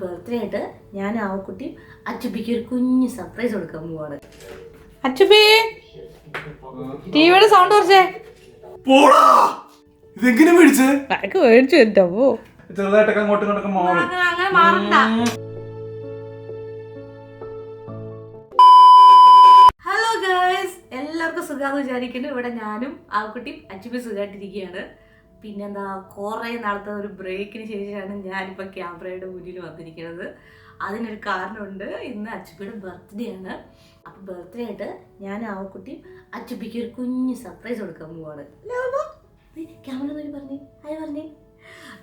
Birthday ആയിട്ട് ഞാൻ ആവക്കുട്ടി അച്ചുപ്പിക്ക് ഒരു കുഞ്ഞ് സർപ്രൈസ് കൊടുക്കാൻ പോവാണ്. അച്ചുപ്പി ടിവിയുടെ സൗണ്ട് കുറച്ചേ. ഇതെങ്ങനെ മേടിച്ചേ? മേടിച്ചു എന്തോ ചെറുതായിട്ടൊക്കെ അങ്ങോട്ടും ഇങ്ങോട്ടൊക്കെ മാറും. അങ്ങനെ മാറണ്ട. ഹലോ ഗൈസ്, എല്ലാവർക്കും സുഖാന്ന് വിചാരിക്കുന്നു. ഇവിടെ ഞാനും ആവക്കുട്ടിയും അച്ചുപ്പി സുഖമായിട്ടിരിക്കുകയാണ്. പിന്നെന്താ, കുറേ നാളത്തെ ഒരു ബ്രേക്കിന് ശേഷമാണ് ഞാനിപ്പോൾ ക്യാമറയുടെ മുന്നിൽ വന്നിരിക്കുന്നത്. അതിനൊരു കാരണമുണ്ട്. ഇന്ന് അച്ചുപ്പിയുടെ ബർത്ത്ഡേ ആണ്. അപ്പോൾ ബർത്ത്ഡേ ആയിട്ട് ഞാൻ ആവക്കുട്ടിയും അച്ചുപ്പിക്ക് ഒരു കുഞ്ഞ് സർപ്രൈസ് കൊടുക്കാൻ പോവാണ്. ക്യാമറ നോക്കി പറഞ്ഞേ, ഹായ് പറഞ്ഞേ.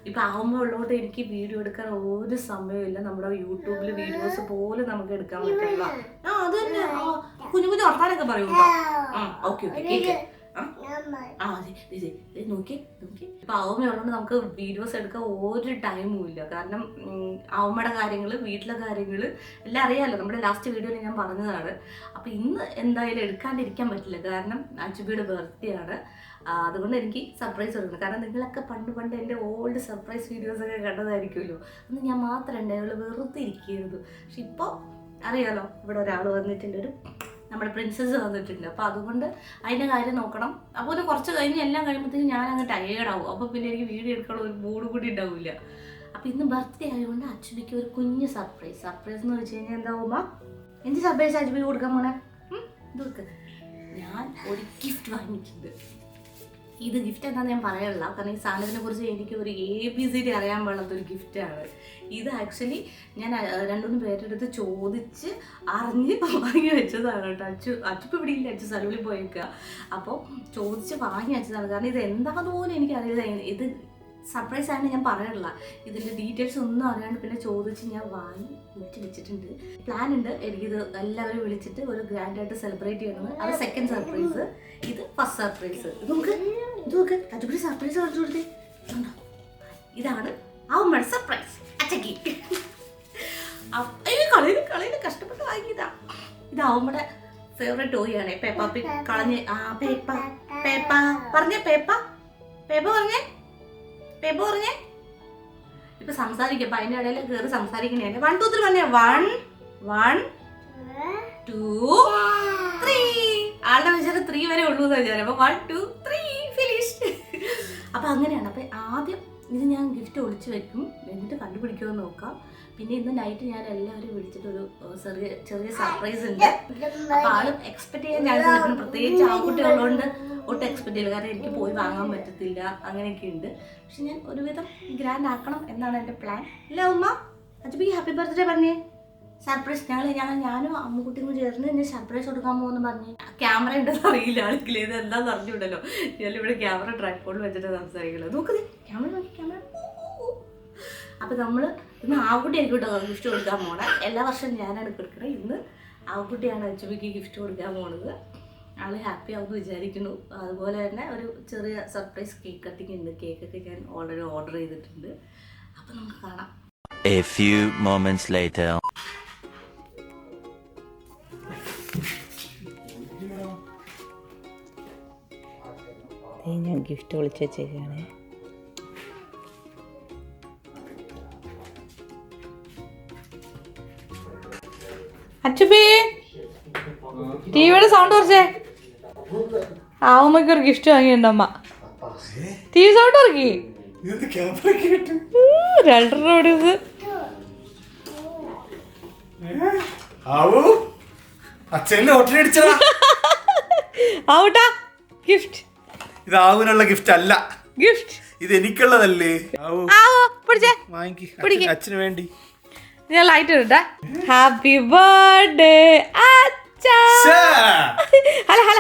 ഇപ്പം ആവുമ്പോൾ ഉള്ളതുകൊണ്ട് എനിക്ക് വീഡിയോ എടുക്കാൻ ഒരു സമയമില്ല. നമ്മുടെ യൂട്യൂബിൽ വീഡിയോസ് പോലും നമുക്ക് എടുക്കാൻ പറ്റില്ല. അത് തന്നെ കുഞ്ഞു കുഞ്ഞു വർത്താനൊക്കെ പറയൂട്ടോ. Okay okay cake. അതെ നോക്കി ഇപ്പൊ ആവുമ്പോഴുള്ളതുകൊണ്ട് നമുക്ക് വീഡിയോസ് എടുക്കാൻ ഒരു ടൈമും ഇല്ല. കാരണം ആവുമ്മയുടെ കാര്യങ്ങൾ, വീട്ടിലെ കാര്യങ്ങൾ എല്ലാം അറിയാമല്ലോ. നമ്മുടെ ലാസ്റ്റ് വീഡിയോയിൽ ഞാൻ പറഞ്ഞതാണ്. അപ്പം ഇന്ന് എന്തായാലും എടുക്കാണ്ടിരിക്കാൻ പറ്റില്ല. കാരണം അച്ചുബിയുടെ ബർത്ത്ഡേ ആണ്. അതുകൊണ്ട് എനിക്ക് സർപ്രൈസ് കൊടുക്കണം. കാരണം നിങ്ങളൊക്കെ പണ്ട് എൻ്റെ ഓൾഡ് സർപ്രൈസ് വീഡിയോസൊക്കെ കണ്ടതായിരിക്കുമല്ലോ. അന്ന് ഞാൻ മാത്രം ഉണ്ടായുള്ളൂ, വെറുതെ ഇരിക്കുകയായിരുന്നു. പക്ഷെ ഇപ്പോൾ അറിയാലോ, ഇവിടെ ഒരാൾ വന്നിട്ടുണ്ട്, ഒരു നമ്മുടെ പ്രിൻസസ് വന്നിട്ടുണ്ട്. അപ്പോൾ അതുകൊണ്ട് അതിൻ്റെ കാര്യം നോക്കണം. അപ്പോൾ ഒരു കുറച്ച് കഴിഞ്ഞ് എല്ലാം കഴിയുമ്പോഴത്തേക്കും ഞാൻ അങ്ങ് ടയേർഡാവും. അപ്പോൾ പിന്നെ എനിക്ക് വീഡിയോ എടുക്കാനുള്ള ഒരു മൂഡ് കൂടി ഉണ്ടാവില്ല. അപ്പോൾ ഇന്ന് ബർത്ത്ഡേ ആയതുകൊണ്ട് അച്ചുബിക്ക് ഒരു കുഞ്ഞ് സർപ്രൈസ് എന്ന് വെച്ച് കഴിഞ്ഞാൽ എന്താവുമ്പോൾ എന്ത് സർപ്രൈസ് അച്ചുബിക്ക് കൊടുക്കാൻ പോണേ? ഇതൊക്കെ ഞാൻ ഒരു ഗിഫ്റ്റ് വാങ്ങിയിട്ടുണ്ട്. ഇത് ഗിഫ്റ്റ് എന്താണെന്ന് ഞാൻ പറയാനില്ല. കാരണം ഈ സാധനത്തിനെ കുറിച്ച് എനിക്ക് ഒരു ABCD അറിയാൻ പാടാത്തൊരു ഗിഫ്റ്റാണ് ഇത്. ആക്ച്വലി ഞാൻ 2-3 പേരെടുത്ത് ചോദിച്ച് അറിഞ്ഞ് വാങ്ങി വെച്ചതാണ് കേട്ടോ. അച്ചുപ്പ് ഇവിടെ ഇല്ല, അച്ചു സലൂണിൽ പോയേക്കുക. അപ്പോൾ ചോദിച്ച് വാങ്ങി വെച്ചതാണ്. കാരണം ഇത് എന്താണെന്ന് പോലും എനിക്കറിയില്ല. ഇത് സർപ്രൈസ് ആയിട്ട് ഞാൻ പറയാനില്ല. ഇതിൻ്റെ ഡീറ്റെയിൽസ് ഒന്നും അറിയാണ്ട് പിന്നെ ചോദിച്ച് ഞാൻ വാങ്ങി വെച്ചിട്ടുണ്ട്. പ്ലാൻ ഉണ്ട് എനിക്കിത് എല്ലാവരും വിളിച്ചിട്ട് ഒരു ഗ്രാൻഡായിട്ട് സെലിബ്രേറ്റ് ചെയ്യണമെന്ന്. അത് സെക്കൻഡ് സർപ്രൈസ്, ഇത് ഫസ്റ്റ് സർപ്രൈസ്. ഇതൊക്കെ അച്ചുപടി സർപ്രൈസ് കാണിച്ചു കൊടുത്തേ. ഇതാണ് ആവുമ്മയുടെ സർപ്രൈസ് അച്ചക്കി. കളയിൽ കഷ്ടപ്പെട്ട് വാങ്ങിയതാ. ഇത് ആവുമ്മയുടെ ഫേവറേറ്റ് ടോയ് ആണ്. പേപ്പ കളഞ്ഞ് പേപ്പ പറഞ്ഞേ, പേപ്പ പറഞ്ഞേ. ഇപ്പൊ സംസാരിക്കും. അപ്പൊ അതിന്റെ ഇടയിൽ കയറി സംസാരിക്കണേ. 1 2 3 പറഞ്ഞേ. 1 2 3. ആളുടെ വിചാരം 3 വരെ ഉള്ളൂ എന്ന് വിചാരം. അപ്പൊ 1 2 3 ഫിനിഷ്. അപ്പൊ അങ്ങനെയാണ്. അപ്പൊ ആദ്യം ഇത് ഞാൻ ഗിഫ്റ്റ് ഒളിച്ചു വെക്കും, എന്നിട്ട് കണ്ടുപിടിക്കുമെന്ന് നോക്കാം. പിന്നെ ഇന്ന് നൈറ്റ് ഞാൻ എല്ലാവരും വിളിച്ചിട്ടൊരു ചെറിയ സർപ്രൈസ് ഉണ്ട്. അപ്പൊ ആളും എക്സ്പെക്ട് ചെയ്യാൻ ചാൻസ് കിട്ടുന്നു. പ്രത്യേകിച്ച് ആൺകുട്ടി ഉള്ളതുകൊണ്ട് ഒട്ടും എക്സ്പെക്ട് ചെയ്യില്ല. കാരണം എനിക്ക് പോയി വാങ്ങാൻ പറ്റത്തില്ല, അങ്ങനെയൊക്കെ ഉണ്ട്. പക്ഷെ ഞാൻ ഒരുവിധം ഗ്രാൻഡ് ആക്കണം എന്നാണ് എൻ്റെ പ്ലാൻ. അല്ലേ ഉമ്മ? അച്ചുബി ഹാപ്പി ബർത്ത്ഡേ പറഞ്ഞേ. സർപ്രൈസ് ഞാനും അമ്മുക്കുട്ടിയും ചേർന്ന് എന്നെ സർപ്രൈസ് കൊടുക്കാൻ പോകുമെന്ന് പറഞ്ഞ്. ക്യാമറ ഉണ്ടെന്ന് അറിയില്ല ആൾക്കില്ല, ഇത് എന്താണെന്ന് അറിഞ്ഞൂടല്ലോ. ഞാനിവിടെ ക്യാമറ ട്രൈപോഡിൽ വെച്ചിട്ട് സംസാരിക്കുന്നത്. നോക്കുന്നത് ക്യാമറ നോക്കി, ക്യാമറ. അപ്പം നമ്മൾ ഇന്ന് ആവക്കുട്ടി എനിക്ക് കേട്ടോ ഗിഫ്റ്റ് കൊടുക്കാൻ പോണേ. എല്ലാ വർഷവും ഞാനാണ് കൊടുക്കണേ. ഇന്ന് ആവക്കുട്ടിയാണ് അച്ചുബിക്ക് ഗിഫ്റ്റ് കൊടുക്കാൻ പോണത്. ആള് ഹാപ്പി ആവുമെന്ന് വിചാരിക്കുന്നു. അതുപോലെ തന്നെ ഒരു ചെറിയ സർപ്രൈസ് കേക്ക് കട്ടിങ് ഉണ്ട്. കേക്കൊക്കെ ഞാൻ ഓൾറെഡി ഓർഡർ ചെയ്തിട്ടുണ്ട്. അപ്പം നമുക്ക് കാണാം. A few moments later. ഞാൻ ഗിഫ്റ്റ് വിളിച്ചു വെച്ചേക്കാണ്. അച്ചുബി ടിവിയുടെ സൗണ്ട് കുറച്ചേ. ആവുമ്മക്ക് ഒരു ഗിഫ്റ്റ് വാങ്ങിയുണ്ടമ്മ. TV സൗണ്ട് ഇറക്കി 2 രൂപ. ആവട്ടാ ഗിഫ്റ്റ്. ഇത് ആവുനുള്ള ഗിഫ്റ്റ് അല്ല, ഗിഫ്റ്റ് ഇത് എനിക്കുള്ളതല്ലേ. അച്ഛന് വേണ്ടി ഞാൻ ലൈറ്റ് ഇടട്ടെ. ഹാപ്പി ബർത്ത്ഡേ അച്ഛാ.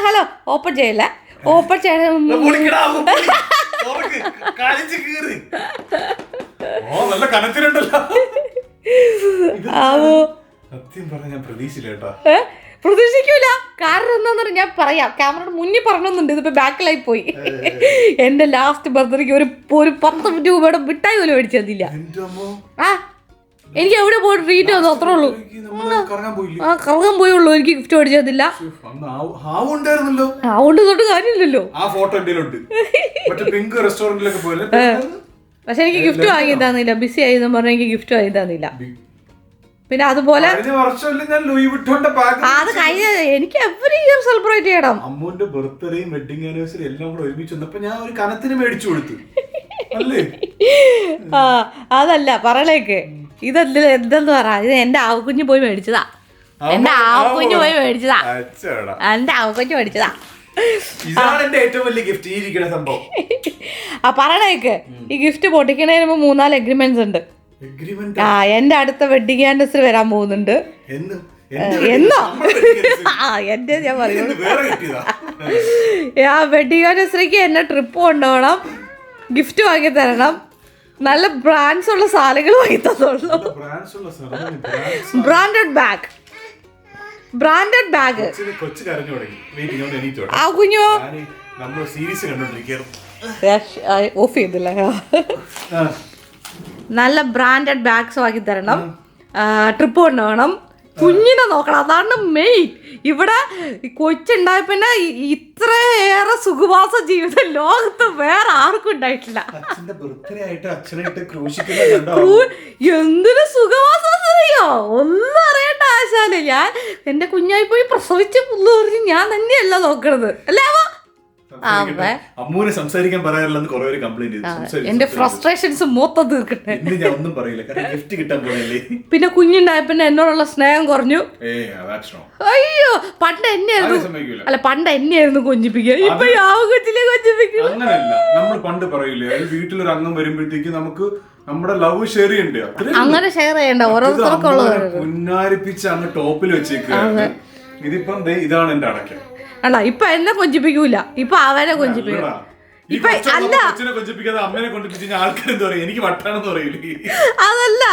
ഹലോ ഓപ്പൺ ചെയ്യല്ല, ഓപ്പൺ ചെയ്യാൻ നല്ല കനത്തിലുണ്ടല്ലോ. സത്യം പറഞ്ഞ ഞാൻ പ്രതീക്ഷിച്ചില്ല കേട്ടോ. പ്രതീക്ഷിക്കൂല. കാരണം എന്താന്ന് പറഞ്ഞാൽ ഞാൻ പറയാം, ക്യാമറയുടെ മുന്നിൽ പറഞ്ഞൊന്നുണ്ട്. ഇതിപ്പോ ബാക്കിലായി പോയി. എന്റെ ലാസ്റ്റ് ബർത്ത്ഡേക്ക് ഒരു 10 രൂപയുടെ മിഠായി പോലും മേടിച്ചു തന്നില്ല. എനിക്ക് എവിടെ പോയി ട്രീറ്റ് തന്നു, അത്രേ ഉള്ളൂ. കറങ്ങാൻ പോയുള്ളൂ, എനിക്ക് ഗിഫ്റ്റ് മേടിച്ചു തന്നില്ല. അതുകൊണ്ട് തൊട്ട് കാര്യമില്ലല്ലോ. ആ ഫോട്ടോ പക്ഷെ എനിക്ക് ഗിഫ്റ്റ് വാങ്ങി തന്നില്ല, ബിസി ആയെന്ന് പറഞ്ഞ എനിക്ക് ഗിഫ്റ്റ് വാങ്ങി തന്നില്ല. പിന്നെ അതുപോലെ അത് കഴിഞ്ഞ എനിക്ക് എവറി ഇയർ സെലിബ്രേറ്റ് ചെയ്യണം. അമ്മൂന്റെ ബർത്ത്ഡേയും വെഡിങ് ആനിവേഴ്സറി എല്ലാം കൂടെ ഒരുമിച്ച് വന്നപ്പോ ഞാൻ ഒരു കനത്തിന് മേടിച്ചു കൊടുത്തു. അതല്ല പറയലേക്ക്, ഇതെന്ത് എന്തെന്ന് പറ, ഇത് എന്റെ ആവക്കുഞ്ഞ് പോയി മേടിച്ചതാ. എന്റെ ആവക്കുഞ്ഞ് പോയി മേടിച്ചതാ. എന്റെ ആവക്കുഞ്ഞ് മേടിച്ചതാ. ഇതാണ് എന്റെ ഏറ്റവും വലിയ ഗിഫ്റ്റ്, ഈ ഇരിക്കുന്ന സംഭവം. പറയണേക്ക്, ഈ ഗിഫ്റ്റ് പൊട്ടിക്കണതിന് മുമ്പ് 3-4 എഗ്രിമെന്റ്സ് ഉണ്ട്. എന്റെ അടുത്ത വെഡിങ് ആനിവേഴ്സറി വരാൻ പോകുന്നുണ്ട്. എന്നോ എന്റെ ഞാൻ പറയുന്നു, ആ വെഡിങ് ആനിവേഴ്സറിക്ക് എന്നെ ട്രിപ്പ് കൊണ്ടുപോകണം, ഗിഫ്റ്റ് വാങ്ങി തരണം, നല്ല ബ്രാൻഡ്സ് ഉള്ള സാധനങ്ങൾ വാങ്ങി തന്നോളൂ. Branded bag, branded bag. ആ കുഞ്ഞോ ഓഫ് ചെയ്തില്ല. നല്ല ബ്രാൻഡഡ് ബാഗ്സ് വാങ്ങി തരണം, ട്രിപ്പ് കൊണ്ടുപോകണം, കുഞ്ഞിനെ നോക്കണം. അതാണ് മെയിൻ. ഇവിടെ കൊച്ചുണ്ടായ പിന്നെ ഇത്രയേറെ സുഖവാസ ജീവിതം ലോകത്ത് വേറെ ആർക്കും ഉണ്ടായിട്ടില്ല. എന്തൊരു സുഖവാസം അറിയോ, ഒന്നും അറിയേണ്ട ആശാല. ഞാൻ എന്റെ കുഞ്ഞായി പോയി പ്രസവിച്ച പുള്ളി ഞാൻ തന്നെയല്ല നോക്കണത്, അല്ലേ? അമ്മൂനെ സംസാരിക്കാൻ പറയാറില്ലെന്ന് കുറെ ഒരു കംപ്ലൈന്റ്. എന്റെ ഫ്രസ്ട്രേഷൻസ് മൊത്തം തീർക്കട്ടെ. ഞാൻ ഒന്നും പറയില്ല, ഗിഫ്റ്റ് കിട്ടാൻ പോയല്ലേ. പിന്നെ കുഞ്ഞുണ്ടായപ്പോ എന്നോടുള്ള സ്നേഹം കുറഞ്ഞു. അയ്യോ, പണ്ട് എന്നെയായിരുന്നു, അല്ല പണ്ട് എന്നെയായിരുന്നു കൊഞ്ചിപ്പിക്കുക, ഇപ്പൊ കൊച്ചിലെ കൊഞ്ചിപ്പിക്കുക. അങ്ങനല്ല, നമ്മൾ പണ്ട് പറയില്ലേ, വീട്ടിലൊരു അംഗം വരുമ്പോഴത്തേക്ക് നമുക്ക് നമ്മുടെ ലവ് ഷെയർ ചെയ്യണ്ടേ. അങ്ങനെ ഷെയർ ചെയ്യണ്ട, ഓരോരുത്തർക്കുള്ളത് പുന്നാരിപ്പിച്ച് അങ്ങ് ടോപ്പിൽ വെച്ചേക്കുക. ഇതിപ്പം ഇതാണ് എന്റെ അടക്കം. അല്ല ഇപ്പൊ എന്നെ കൊഞ്ചിപ്പിക്കൂല, ഇപ്പൊ അവനെ കൊഞ്ചിപ്പിക്കും. ഇപ്പൊ അല്ല അതല്ല,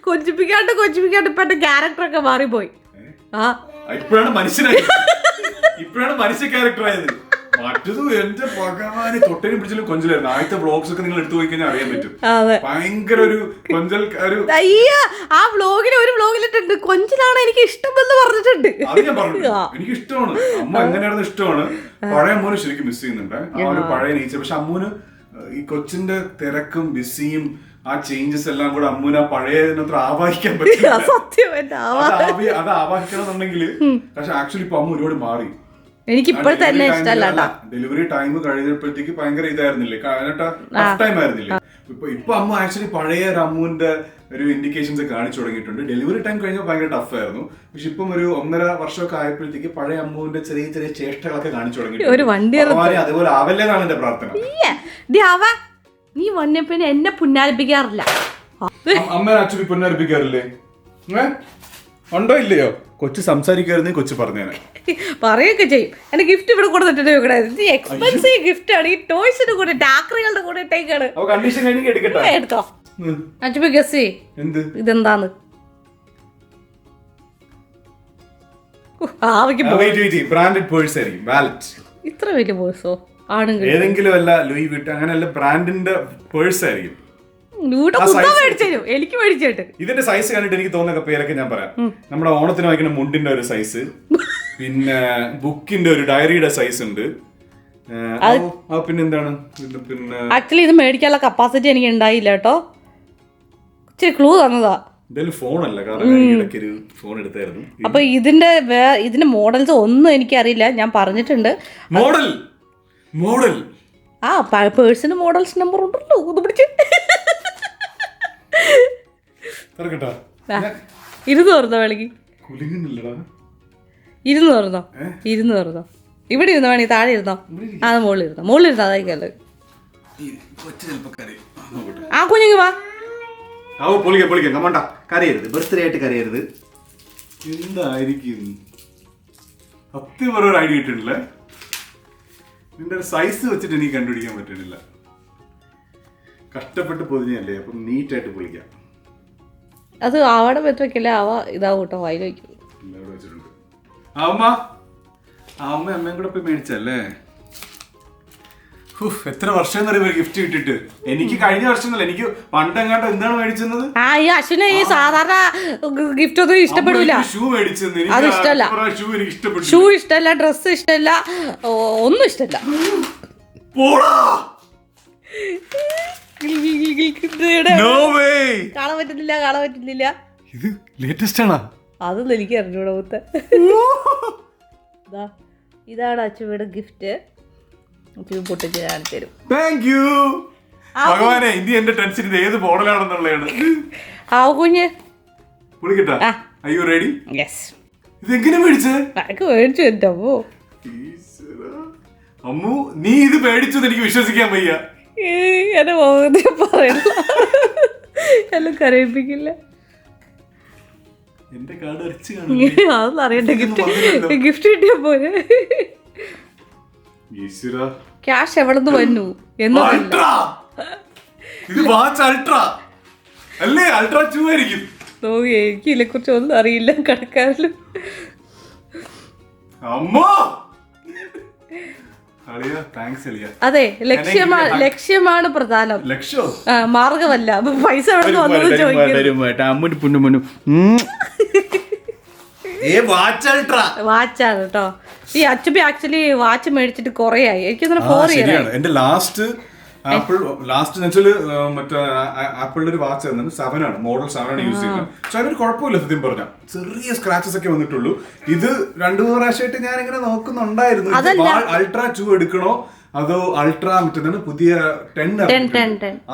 കൊഞ്ചിപ്പിക്കാണ്ട് ഇപ്പൊ എന്റെ ക്യാരക്ടർ ഒക്കെ മാറിപ്പോയി. ഇപ്പോഴാണ് മനുഷ്യ ക്യാരക്ടർ ആയത്. മറ്റത് എന്റെ ഭഗവാന് തൊട്ടേനും പിടിച്ചാലും കൊഞ്ചലായിരുന്നു. ആദ്യത്തെ വ്ളോഗ്സ് ഒക്കെ നിങ്ങൾ എടുത്തു പോയി കഴിഞ്ഞാൽ അറിയാൻ പറ്റും. ഭയങ്കര ഒരു കൊഞ്ചൽ. ആ വ്ളോഗില് ഒരു വ്ളോഗിലിട്ടുണ്ട് കൊഞ്ചലാണ് എനിക്ക് ഇഷ്ടമെന്ന് പറഞ്ഞിട്ടുണ്ട്. അത് ഞാൻ പറഞ്ഞു, എനിക്ക് ഇഷ്ടമാണ്. അമ്മ എങ്ങനെയായിരുന്നു ഇഷ്ടമാണ്. പഴയ അമ്മൂന് ശരിക്കും മിസ് ചെയ്യുന്നുണ്ട്, ആ ഒരു പഴയ നേച്ചർ. പക്ഷെ അമ്മൂന് ഈ കൊച്ചിന്റെ തിരക്കും ബിസിയും ആ ചേഞ്ചസ് എല്ലാം കൂടെ അമ്മൂന് ആ പഴയതിനത്ര ആവാഹിക്കാൻ പറ്റില്ല. അത് ആവാഹിക്കണം എന്നുണ്ടെങ്കിൽ. പക്ഷെ ആക്ച്വലി ഇപ്പൊ അമ്മ ഒരുപാട് മാറി. എനിക്ക് ഇപ്പോഴത്തെ തന്നെ ഇഷ്ടമല്ല. ഡെലിവറി ടൈം കഴിഞ്ഞപ്പോഴത്തേക്ക് ഭയങ്കര ഇതായിരുന്നില്ലേ, ടൈം ആയിരുന്നില്ലേ. ഇപ്പൊ അമ്മ ആക്ച്വലി പഴയ ഒരു അമ്മുവിന്റെ ഒരു ഇൻഡിക്കേഷൻസ് കാണിച്ചു തുടങ്ങിയിട്ടുണ്ട്. ഡെലിവറി ടൈം കഴിഞ്ഞപ്പോൾ ഭയങ്കര ടഫ് ആയിരുന്നു. പക്ഷെ ഇപ്പം ഒരു 1.5 വർഷമൊക്കെ ആയപ്പോഴത്തേക്ക് പഴയ അമ്മുവിന്റെ ചെറിയ ചെറിയ ചേഷ്ടകളൊക്കെ കാണിച്ചു തുടങ്ങിയിട്ടുണ്ട്. അതുപോലെ ആവല്ലേന്നാണ് എന്റെ പ്രാർത്ഥന. നീ വന്നെ പിന്നെ എന്നെ പുന്നാരിപ്പിക്കാറില്ല. അമ്മ ആക്ച്വലി പുന്നാരിപ്പിക്കാറില്ലേ? ഉണ്ടോ ഇല്ലയോ? കൊച്ചു സംസാരിക്കായിരുന്നേ കൊച്ചു പറഞ്ഞേനെ. പറയൊക്കെ ചെയ്യും. എന്റെ ഗിഫ്റ്റ് ഇവിടെ കൊടുത്തിട്ടുണ്ട്. എക്സ്പെൻസീവ് ഗിഫ്റ്റ് ആണ്. ഈ ടോയ്സിന്റെ കൂടെ ആക്രികളുടെ കൂടെ ഇട്ടേക്കാണ്. എടുത്തോ അച്ഛപ്പ ഗസ് ഇതെന്താന്ന്. ഇത്ര വലിയ പേഴ്സോ ആണെങ്കിൽ ഏതെങ്കിലും അല്ല ലൂയി വിട്ട് അങ്ങനെയല്ല ബ്രാൻഡിന്റെ പേഴ്സ് ആയിരിക്കും. എനിക്ക് മേടിച്ചിട്ട് ഇതിന്റെ സൈസ് കണ്ടിട്ട് എനിക്ക് തോന്നുന്ന പേരൊക്കെ ഞാൻ പറയാം. നമ്മുടെ ഓണത്തിന് വായിക്കുന്ന മുണ്ടിന്റെ ഒരു സൈസ്, പിന്നെ ബുക്കിന്റെ ഒരു ഡയറിയുടെ സൈസ് ഉണ്ട്. പിന്നെ എന്താണ്, പിന്നെ ആക്ച്വലി ഇത് മേടിക്കാനുള്ള കപ്പാസിറ്റി എനിക്ക് ഉണ്ടായില്ല കേട്ടോ. ഇച്ചിരി ക്ലൂ തന്നതാ. ഫോണല്ല, കാരണം ഫോൺ എടുത്തായിരുന്നു. അപ്പൊ ഇതിന്റെ മോഡൽസ് ഒന്നും എനിക്കറിയില്ല. ഞാൻ പറഞ്ഞിട്ടുണ്ട് മോഡൽ ആ പേഴ്സിന് മോഡൽസ് നമ്പർ ഉണ്ടല്ലോ. ഒന്ന് പിടിച്ച് ഇരുന്ന് തുറന്നോ വേണമെങ്കിൽ. ഇരുന്ന് തുറന്നോ ഇവിടെ ഇരുന്നോ വേണമെങ്കിൽ താഴെ ഇരുന്നോ. അത് മുകളിൽ ഇരുന്നോ അതായിക്കല്ലേ. ആ കുഞ്ഞിങ്ങ് വാ. കരയരുത്, ബർത്ത്ഡേ ആയിട്ട് കരയരുത്. എന്തായിരിക്കും സത്യം പറഞ്ഞ ഒരു ഐഡിയ കിട്ടുന്നില്ല. നിന്റെ സൈസ് വെച്ചിട്ട് എനിക്ക് കണ്ടുപിടിക്കാൻ പറ്റുന്നില്ല. കഷ്ടപ്പെട്ട് പൊതിഞ്ഞല്ലേ, അപ്പം നീറ്റായിട്ട് പൊളിക്കാം. അത് അവിടെ വെച്ചോക്കില്ല, അവ ഇതാവും കേട്ടോ, വായിൽ വയ്ക്കും. അമ്മയും കൂടെ പോയി മേടിച്ചല്ലേ. എത്ര വർഷം എന്നറിയാം ഗിഫ്റ്റ് കിട്ടിട്ട്. എനിക്ക് കഴിഞ്ഞ വർഷം ഒന്നല്ല, എനിക്ക് പണ്ടെങ്ങാണ്ട് എന്താണ് മേടിച്ചത്. അശ്വിന് ഈ സാധാരണ ഗിഫ്റ്റ് ഒന്നും ഇഷ്ടപ്പെടില്ല. ഷൂ മേടിച്ചത് അത് ഇഷ്ടമല്ല. ഷൂ ഇഷ്ടമല്ല, ഡ്രസ് ഇഷ്ടമല്ല, ഒന്നും ഇഷ്ടമല്ല. No way. കാണാൻ പറ്റുന്നില്ല. ഇത് ലേറ്റസ്റ്റ് ആണോ? അതൊന്നും എനിക്ക് അറിഞ്ഞൂടാ മുത്ത. ഇതാണ് അച്ചുമ്മയുടെ ഗിഫ്റ്റ്. അച്ചുമ്മ പൊട്ടിച്ച് കാണിച്ചു തരും. താങ്ക് യു ഭഗവാനെ. ഇനി എന്റെ ടെൻഷൻ ഇത് ഏത് മോഡലാണെന്നുള്ളതാണ്. കുഞ്ഞ് പൊളിക്കട്ടാ? Are you ready? യെസ്. ഇതെങ്ങനെ മേടിച്ചേ? മേടിച്ചു എന്റെ അമ്മോ. അമ്മു നീ ഇത് മേടിച്ചത് എനിക്ക് വിശ്വസിക്കാൻ വയ്യ. എന്നെ മോഹത്തെ പറയല്ല, എല്ലാം കരയിപ്പിക്കില്ല. എന്റെ കാർഡ് അരച്ച് അതൊന്നും അറിയണ്ട. ഗിഫ്റ്റ് കിട്ടിയ പോലെ. ക്യാഷ് എവിടെ നിന്ന് വന്നു എന്നല്ല. ഇത് വാച്ച് അൾട്രാ അല്ലേ? അൾട്രാ 2 ആയിരിക്കും. എനിക്ക് ഇതിനെ കുറിച്ച് ഒന്നും അറിയില്ല. കടക്കാരിലും അതെ, ലക്ഷ്യമാണ് പ്രധാനം, മാർഗമല്ല. പൈസ എവിടെ നിന്ന് വന്നത് ചോദിക്കും. വാച്ചാണ് കേട്ടോ. ഈ അച്ചുബി ആക്ച്വലി വാച്ച് മേടിച്ചിട്ട് കൊറേ ആയി. എനിക്ക് 4 ഇയർ. എന്റെ ലാസ്റ്റ് മറ്റേ ആപ്പിളിന്റെ ഒരു വാച്ച് ആയിരുന്നു. 7 ആണ്, മോഡൽ 7 ആണ് യൂസ് ചെയ്യുന്നത്. പക്ഷെ അതിനൊരു കുഴപ്പമില്ല സത്യം പറഞ്ഞാൽ. ചെറിയ സ്ക്രാച്ചസ് ഒക്കെ വന്നിട്ടുള്ളൂ. ഇത് 2-3 പ്രാവശ്യമായിട്ട് ഞാൻ ഇങ്ങനെ നോക്കുന്നുണ്ടായിരുന്നു, അൾട്രാ 2 എടുക്കണോ അതോ അൾട്രാ മറ്റേ പുതിയ 10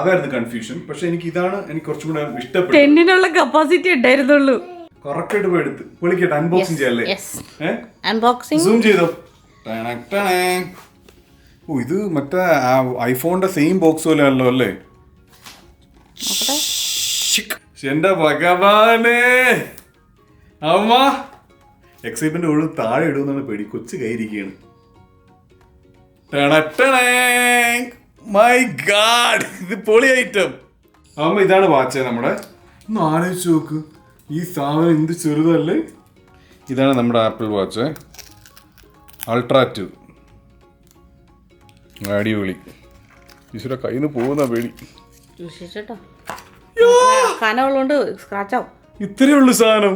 അതായിരുന്നു കൺഫ്യൂഷൻ. പക്ഷെ എനിക്ക് ഇതാണ് എനിക്ക് കുറച്ചും കൂടെ ഇഷ്ടപ്പെട്ടു. 10-നുള്ള കപ്പാസിറ്റി ഉണ്ടായിരുന്നുള്ളൂ. കറക്റ്റ് ആയിട്ട് പോയി എടുത്ത് പൊളിക്കട്ടെ. അൺബോക്സിംഗ് ചെയ്യല്ലേ? അൺബോക്സിംഗ് സൂം ചെയ്തോ. ഓ, ഇത് മറ്റേ ഐഫോണിന്റെ സെയിം ബോക്സ് പോലെ ആണല്ലോ അല്ലേ? എന്റെ ഭഗവാനെ, അമ്മ എക്സൈറ്റ്മെന്റ് ഒഴുകും താഴെ ഇടുമെന്നാണ് പേടി. കൊച്ചു കയറിയിരിക്കുകയാണ്. മൈ ഗാഡ്, ഇത് പൊളി ഐറ്റം. അമ്മ ഇതാണ് വാച്ച് നമ്മുടെ. ഒന്ന് ആലോചിച്ച് നോക്ക്, ഈ സാധനം എന്ത് ചെറുതല്ലേ. ഇതാണ് നമ്മുടെ ആപ്പിൾ വാച്ച് അൾട്രാ 2. അടിപൊളി. ഈശ്വര കയ്യിൽ നിന്ന് പോകുന്ന പേടി. കനമുള്ളോണ്ട് സ്ക്രാച്ച് ആവും. ഇത്രയേ ഉള്ളു സാധനം.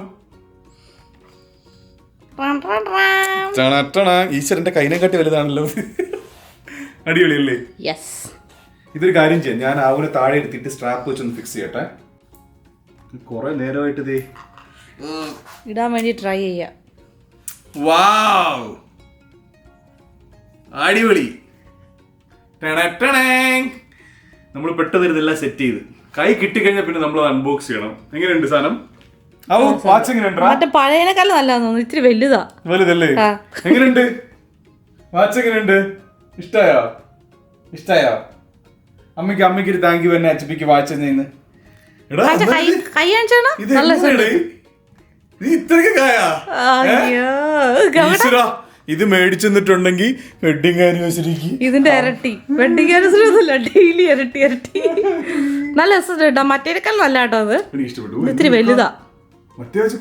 ഈശ്വരന്റെ കൈനെ കാട്ടി വലുതാണല്ലോ. അടിപൊളി അല്ലേ? ഇതൊരു കാര്യം ചെയ്യാം, ഞാൻ ആവുനെ താഴെ എടുത്തിട്ട് സ്ട്രാപ്പ് വെച്ചൊന്ന് ഫിക്സ് ചെയ്യട്ടെ. കുറെ നേരമായിട്ട് ഇതേ ഇടാൻ വേണ്ടി ട്രൈ ചെയ്യാം. വാവ്, അടിപൊളി. നമ്മൾ പെട്ടെന്ന് ഇതെല്ലാം സെറ്റ് ചെയ്ത് കൈ കിട്ടിക്കഴിഞ്ഞാൽ പിന്നെ നമ്മൾ അൺബോക്സ് ചെയ്യണം. എങ്ങനെയുണ്ട് സാധനം? വാച്ച് എങ്ങനെയുണ്ട്? പഴയതിനേക്കാളും നല്ലതാ തോന്നുന്നു. ഇത്തിരി വലുതാ. വലുതല്ലേ? എങ്ങനെയുണ്ട് വാച്ച്? എങ്ങനെയുണ്ട്? ഇഷ്ടായോ? അമ്മയ്ക്ക് ഒരു താങ്ക് യു തന്നെ. അച്ചപ്പിക്ക് വാച്ച് ചെയ്യുന്നു. ഇത് മേടിച്ചെന്നിട്ടുണ്ടെങ്കിൽ വെഡിങ് ആനിവേഴ്സറിക്ക് ഇതിന്റെ ഇരട്ടി. വെഡിങ് ആനിവേഴ്സറി ഒന്നുമില്ല, ഡെയിലി ഇരട്ടി. നല്ല രസമുണ്ട്. മറ്റേക്കാൾ നല്ല കേട്ടോ. അത് ഇത്തിരി വലുതാ.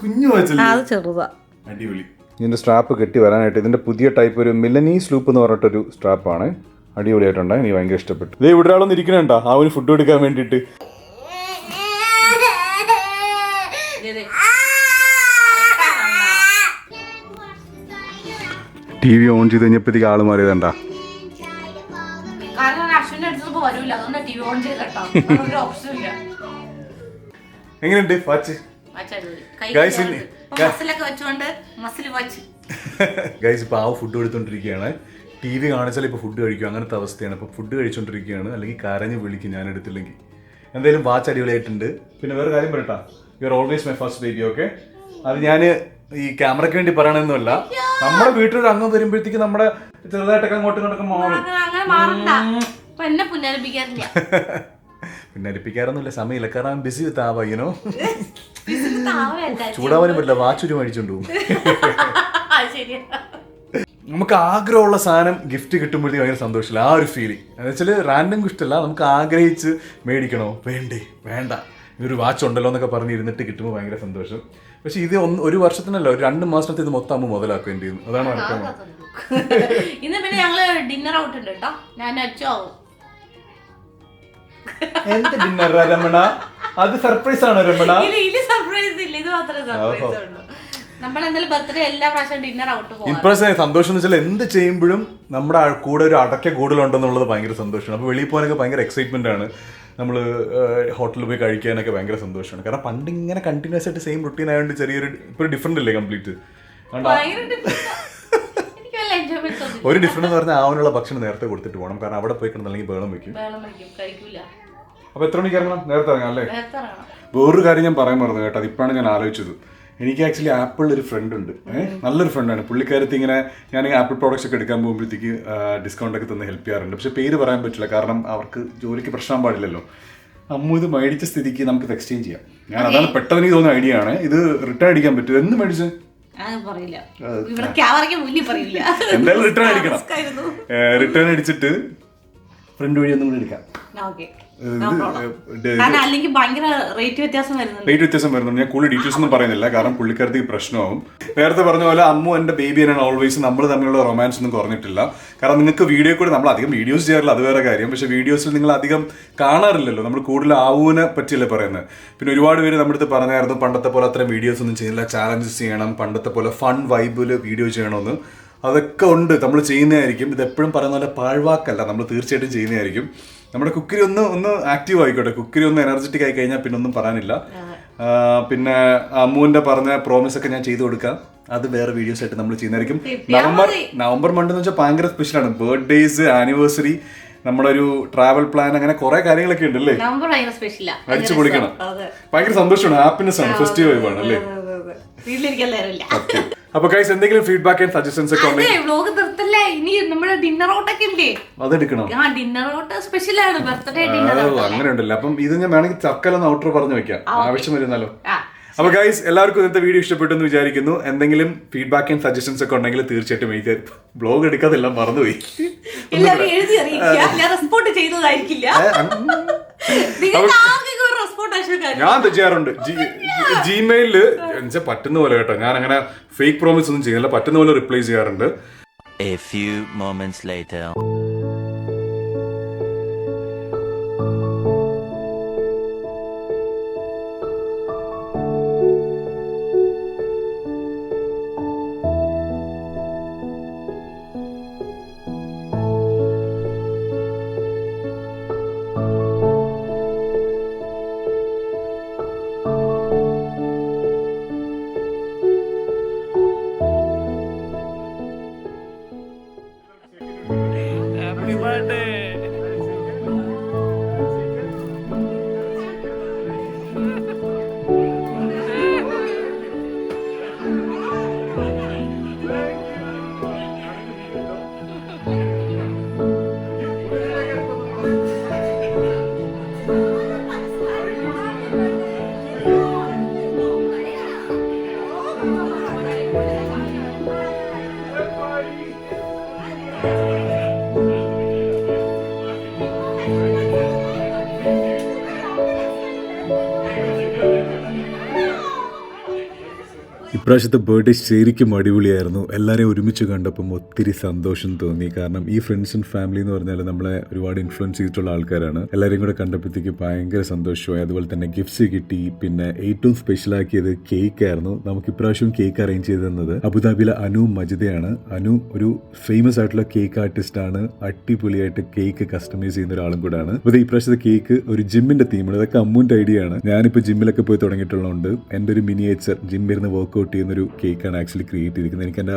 കുഞ്ഞു വാച്ചല്ലേ? അത് ചെറുതാ. അടിപൊളി. ഇതിന്റെ സ്ട്രാപ്പ് കെട്ടി വരാനായിട്ട് ഇതിന്റെ പുതിയ ടൈപ്പ് ഒരു മില്ലനീസ് ലൂപ്പ് എന്ന് പറഞ്ഞിട്ടൊരു സ്ട്രാപ്പാണ്. അടിപൊളിയായിട്ടുണ്ട്. എനിക്ക് ഭയങ്കര ഇഷ്ടപ്പെട്ടു. ഇത് ഇവിടെ ആളൊന്നും ഇരിക്കണുണ്ടോ അവന് ഫുഡ് കൊടുക്കാൻ വേണ്ടിട്ട്? TV ഓൺ ചെയ്ത് കഴിഞ്ഞപ്പോഴത്തേക്ക് ആള് മാറിയതണ്ടാ. എങ്ങനെയുണ്ട് വാച്ച്? ഗൈസ് ഇപ്പൊ ആ ഫുഡ് എടുത്തോണ്ടിരിക്കുകയാണ്. TV കാണിച്ചാൽ ഇപ്പൊ ഫുഡ് കഴിക്കും, അങ്ങനത്തെ അവസ്ഥയാണ്. ഇപ്പൊ ഫുഡ് കഴിച്ചോണ്ടിരിക്കുകയാണ്. അല്ലെങ്കിൽ കരഞ്ഞ് വിളിക്കും ഞാൻ എടുത്തില്ലെങ്കിൽ. എന്തായാലും വാച്ച് അടിപൊളിയായിട്ടുണ്ട്. പിന്നെ വേറെ കാര്യം പറയട്ടാ, you are always my first baby. Okay, അത് ഞാൻ ഈ ക്യാമറയ്ക്ക് വേണ്ടി പറയണമെന്നല്ല. നമ്മുടെ വീട്ടിലൊരു അംഗം വരുമ്പോഴത്തേക്ക് നമ്മുടെ ചെറുതായിട്ടൊക്കെ അങ്ങോട്ടും ഇങ്ങോട്ടൊക്കെ മാറും. പിന്നരിപ്പിക്കാറൊന്നുമില്ല, സമയമില്ല. കാരണം ബിസി വിത്ത് ആവായിനോ. ചൂടാവാനും പറ്റില്ല, വാച്ചൊരു മേടിച്ചോണ്ട് പോകും. നമുക്ക് ആഗ്രഹമുള്ള സാധനം ഗിഫ്റ്റ് കിട്ടുമ്പോഴത്തേക്ക് ഭയങ്കര സന്തോഷമില്ല. ആ ഒരു ഫീലിംഗ് എന്ന് വെച്ചാൽ റാൻഡം ഗിഫ്റ്റ് അല്ല, നമുക്ക് ആഗ്രഹിച്ച് മേടിക്കണോ വേണ്ട ഇതൊരു വാച്ച് ഉണ്ടല്ലോ എന്നൊക്കെ പറഞ്ഞിരുന്നിട്ട് കിട്ടുമ്പോൾ ഭയങ്കര സന്തോഷം. പക്ഷെ ഇത് ഒരു വർഷത്തിനല്ല, ഒരു 2 മാസത്തെ ഇത് മൊത്തം അമ്മ മുതലാക്കേണ്ടി വന്നു. അതാണ് നടക്കാൻ. ഇന്ന് പിന്നെ ഞങ്ങള് ഡിന്നർ ഔട്ട് ഉണ്ട് കേട്ടോ. ഞാൻ അച്ചാവും. എന്ത് ഡിന്നർ രമണ? അത് സർപ്രൈസ് ആണോ രമണ? സർപ്രൈസ് ഇല്ല, ഇത് മാത്രമേ സർപ്രൈസ് ഉള്ളൂ. നമ്മളെന്തായാലും ബർത്ത്ഡേ എല്ലാ പ്രാവശ്യം ഡിന്നർ ഔട്ട് പോകും. ഇപ്രാവശ്യം സന്തോഷം എന്ന് വെച്ചാൽ എന്ത് ചെയ്യുമ്പോഴും നമ്മുടെ കൂടെ ഒരു അടക്ക കൂടുതലുണ്ടെന്നുള്ളത് ഭയങ്കര സന്തോഷമാണ്. അപ്പോൾ വെളിയിൽ പോകാനൊക്കെ ഭയങ്കര എക്സൈറ്റ്മെന്റ് ആണ്. നമ്മൾ ഹോട്ടലിൽ പോയി കഴിക്കാനൊക്കെ ഭയങ്കര സന്തോഷമാണ്. കാരണം പണ്ട് ഇങ്ങനെ കണ്ടിന്യൂസ് ആയിട്ട് സെയിം റുട്ടീൻ ആയതുകൊണ്ട് ചെറിയൊരു ഇപ്പോൾ ഡിഫറെന്റ് അല്ലേ കംപ്ലീറ്റ്. ഒരു ഡിഫറൻസ് എന്ന് പറഞ്ഞാൽ ആവാനുള്ള ഭക്ഷണം നേരത്തെ കൊടുത്തിട്ട് പോകണം. കാരണം അവിടെ പോയി കിടന്നല്ലെങ്കിൽ ബഹളം വെക്കും. അപ്പോൾ എത്ര മണിക്ക് ഇറങ്ങണം? നേരത്തെ ഇറങ്ങാം അല്ലേ? വേറൊരു കാര്യം ഞാൻ പറയാൻ മറന്നു കേട്ടോ, അതിപ്പോഴാണ് ഞാൻ ആലോചിച്ചത്. എനിക്ക് ആക്ച്വലി ആപ്പിളിൽ ഒരു ഫ്രണ്ട് ഉണ്ട്, നല്ലൊരു ഫ്രണ്ടാണ്. പുള്ളിക്കാരത്തി ഇങ്ങനെ ഞാൻ ആപ്പിൾ പ്രോഡക്ട്സ് ഒക്കെ എടുക്കാൻ പോകുമ്പോഴത്തേക്ക് ഡിസ്കൗണ്ട് ഒക്കെ തന്ന് ഹെൽപ്പ് ചെയ്യാറുണ്ട്. പക്ഷെ പേര് പറയാൻ പറ്റില്ല, കാരണം അവർക്ക് ജോലിക്ക് പ്രശ്നം പാടില്ലല്ലോ. അമ്മ ഇത് മേടിച്ച സ്ഥിതിക്ക് നമുക്ക് എക്സ്ചേഞ്ച് ചെയ്യാം. ഞാൻ അതാണ് പെട്ടെന്ന് എനിക്ക് തോന്നുന്ന ഐഡിയ ആണ്. ഇത് റിട്ടേൺ അടിക്കാൻ പറ്റും. എന്ന് മേടിച്ചത് എന്തായാലും റിട്ടേൺ അടിക്കണം. റിട്ടേൺ അടിച്ചിട്ട് ഫ്രണ്ട് വഴി ഒന്നും കൂടി എടുക്കാം. റേറ്റ് വ്യത്യാസം വരുന്നുണ്ട്. ഞാൻ കൂടുതൽ ഡീറ്റെയിൽസ് ഒന്നും പറയുന്നില്ല, കാരണം പുള്ളിക്കാരത്തി പ്രശ്നമാവും. നേരത്തെ പറഞ്ഞ പോലെ അമ്മു എൻ്റെ ബേബിയാണ് ഓൾവേസ്. നമ്മൾ തമ്മിലുള്ള റൊമാൻസ് ഒന്നും കുറഞ്ഞിട്ടില്ല. കാരണം നിങ്ങൾക്ക് വീഡിയോ കൂടെ നമ്മൾ അധികം വീഡിയോസ് ചെയ്യാറില്ല, അത് വേറെ കാര്യം. പക്ഷേ വീഡിയോസിൽ നിങ്ങൾ അധികം കാണാറില്ലല്ലോ. നമ്മൾ കൂടുതൽ ആവുവിനെ പറ്റിയല്ലേ പറയുന്നത്. പിന്നെ ഒരുപാട് പേര് നമ്മുടെ അടുത്ത് പറഞ്ഞായിരുന്നു പണ്ടത്തെ പോലെ അത്രയും വീഡിയോസ് ഒന്നും ചെയ്യുന്നില്ല, ചാലഞ്ചസ് ചെയ്യണം, പണ്ടത്തെ പോലെ ഫൺ വൈബിൽ വീഡിയോ ചെയ്യണമെന്ന്. അതൊക്കെ ഉണ്ട്, നമ്മൾ ചെയ്യുന്നതായിരിക്കും. ഇതെപ്പോഴും പറയുന്ന പോലെ പാഴ്വാക്കല്ല, നമ്മൾ തീർച്ചയായിട്ടും ചെയ്യുന്നതായിരിക്കും. നമ്മുടെ കുക്കരി ഒന്ന് ആക്റ്റീവ് ആയിക്കോട്ടെ. കുക്കരി ഒന്ന് എനർജറ്റിക് ആയി കഴിഞ്ഞാൽ പിന്നെ ഒന്നും പറയാനില്ല. പിന്നെ അമ്മുവിന്റെ പറഞ്ഞ പ്രോമിസ് ഒക്കെ ഞാൻ ചെയ്തു കൊടുക്കാം. അത് വേറെ വീഡിയോസ് ആയിട്ട് നമ്മൾ ചെയ്യുന്നതായിരിക്കും. നവംബർ മന്ത് എന്ന് വെച്ചാൽ ഭയങ്കര സ്പെഷ്യലാണ്. ബർത്ത്ഡേസ്, ആനിവേഴ്സറി, നമ്മുടെ ഒരു ട്രാവൽ പ്ലാൻ, അങ്ങനെ കുറെ കാര്യങ്ങളൊക്കെ ഉണ്ട് അല്ലേ. അടിച്ചു പൊളിക്കണം. ഭയങ്കര സന്തോഷമാണ്, ഹാപ്പിനെസ് ആണ്, ഫെസ്റ്റിവൽ വൈബാണ് അല്ലേ. അപ്പൊ ഗൈസ് എന്തെങ്കിലും ഫീഡ്ബാക്ക് ആൻഡ് സജഷൻസ് ഒക്കെ അതെടുക്കണം. അങ്ങനെ ഉണ്ടല്ലോ. അപ്പം ഇത് ഞാൻ വേണമെങ്കിൽ ചക്കലൊന്ന് ഔട്ടർ പറഞ്ഞു വെക്കാം, ആവശ്യം വരുന്നാലോ. അപ്പൊ ഗൈസ് എല്ലാവർക്കും ഇന്നത്തെ വീഡിയോ ഇഷ്ടപ്പെട്ടു എന്ന് വിചാരിക്കുന്നു. എന്തെങ്കിലും ഫീഡ്ബാക്ക് ആൻഡ് സജഷൻസ് ഒക്കെ ഉണ്ടെങ്കിൽ തീർച്ചയായിട്ടും എഴുതി. ബ്ലോഗ് എടുക്കാതെല്ലാം മറന്നുപോയി. ഞാൻ ചെയ്യാറുണ്ട് ജിമെയിലില് പറ്റുന്ന പോലെ കേട്ടോ. ഞാൻ അങ്ങനെ ഫേക്ക് പ്രോമിസ് ഒന്നും ചെയ്യുന്നില്ല, പറ്റുന്ന പോലെ റിപ്ലൈ ചെയ്യാറുണ്ട്. A few moments later. ഇപ്രാവശ്യത്തെ ബർത്ത്ഡേ ശരിക്കും അടിപൊളിയായിരുന്നു. എല്ലാവരെയും ഒരുമിച്ച് കണ്ടപ്പം ഒത്തിരി സന്തോഷം തോന്നി. കാരണം ഈ ഫ്രണ്ട്സ് ആൻഡ് ഫാമിലി എന്ന് പറഞ്ഞാൽ നമ്മളെ ഒരുപാട് ഇൻഫ്ലുവൻസ് ചെയ്തിട്ടുള്ള ആൾക്കാരാണ്. എല്ലാവരെയും കൂടെ കണ്ടപ്പോഴത്തേക്ക് ഭയങ്കര സന്തോഷമായി. അതുപോലെ തന്നെ ഗിഫ്റ്റ്സ് കിട്ടി. പിന്നെ ഏറ്റവും സ്പെഷ്യലാക്കിയത് കേക്ക് ആയിരുന്നു. നമുക്ക് ഇപ്രാവശ്യം കേക്ക് അറേഞ്ച് ചെയ്ത് തന്നത് അബുദാബിയിലെ അനു മജിദയാണ്. അനു ഒരു ഫേമസ് ആയിട്ടുള്ള കേക്ക് ആർട്ടിസ്റ്റ് ആണ്. അടിപൊളിയായിട്ട് കേക്ക് കസ്റ്റമൈസ് ചെയ്യുന്ന ഒരാളും കൂടാണ്. അപ്പോൾ ഈ പ്രാവശ്യത്തെ കേക്ക് ഒരു ജിമ്മിന്റെ തീമാണ്. ഇതൊക്കെ അമ്മുവിന്റെ ഐഡിയ ആണ്. ഞാനിപ്പോൾ ജിമ്മിലൊക്കെ പോയി തുടങ്ങിയിട്ടുള്ളതുകൊണ്ട് എൻ്റെ ഒരു മിനിയേച്ചർ ജിം വരുന്ന വർക്ക്ഔട്ട് ചെയ്യുന്നൊരു കേക്കാണ് ആക്ച്വലി ക്രിയേറ്റ് ചെയ്തിരിക്കുന്നത്. എനിക്ക് എൻ്റെ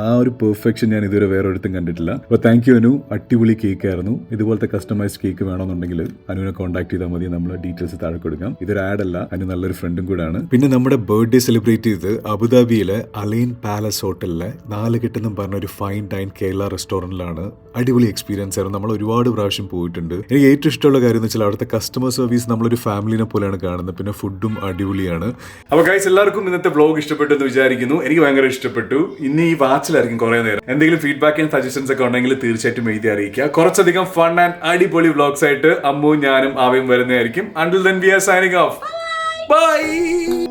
ആ ഒരു പെർഫെക്ഷൻ ഞാൻ ഇതുവരെ വേറെ ഒരിടത്തും കണ്ടിട്ടില്ല. അപ്പോൾ താങ്ക് യു അനു, അടിപൊളി കേക്ക് ആയിരുന്നു. ഇതുപോലത്തെ കസ്റ്റമൈസ്ഡ് കേക്ക് വേണമെന്നുണ്ടെങ്കിൽ അനുവിനെ കോൺടാക്ട് ചെയ്താൽ മതി. നമ്മൾ ഡീറ്റെയിൽസ് താഴെ കൊടുക്കാം. ഇതൊരു ആഡ് അല്ല, അനു നല്ലൊരു ഫ്രണ്ടും കൂടാണ്. പിന്നെ നമ്മുടെ ബർത്ത്ഡേ സെലിബ്രേറ്റ് ചെയ്ത് അബുദാബിയിലെ അലൈൻ പാലസ് ഹോട്ടലിലെ 4 കെട്ടെന്നും പറഞ്ഞ ഒരു ഫൈൻ ഡൈൻ കേരള റെസ്റ്റോറൻറ്റിലാണ്. അടിപൊളി എക്സ്പീരിയൻസ് ആയിരുന്നു. നമ്മൾ ഒരുപാട് പ്രാവശ്യം പോയിട്ടുണ്ട്. എനിക്ക് ഏറ്റവും ഇഷ്ടമുള്ള കാര്യം എന്ന് വെച്ചാൽ അവിടുത്തെ കസ്റ്റമർ സർവീസ് നമ്മളൊരു ഫാമിലിനെ പോലെയാണ് കാണുന്നത്. പിന്നെ ഫുഡും അടിപൊളിയാണ്. അപ്പോൾ ഗൈസ് എല്ലാവർക്കും ഇന്നത്തെ വ്ലോഗ് ഇഷ്ടപ്പെട്ടു എന്ന് വിചാരിക്കുന്നു. എനിക്ക് ഭയങ്കര ഇഷ്ടപ്പെട്ടു. ഇനി ഈ വാച്ചിലായിരിക്കും കുറെ നേരം. എന്തെങ്കിലും ഫീഡ്ബാക്ക് ആൻഡ് സജഷൻസ് ഒക്കെ ഉണ്ടെങ്കിൽ തീർച്ചയായിട്ടും എഴുതി അറിയിക്കുക. കുറച്ചധികം ഫൺ ആൻഡ് അടിപൊളി വ്ലോഗ്സ് ആയിട്ട് അമ്മുവും ഞാനും ആവയും വരുന്നതായിരിക്കും. Until then we are signing off. Bye.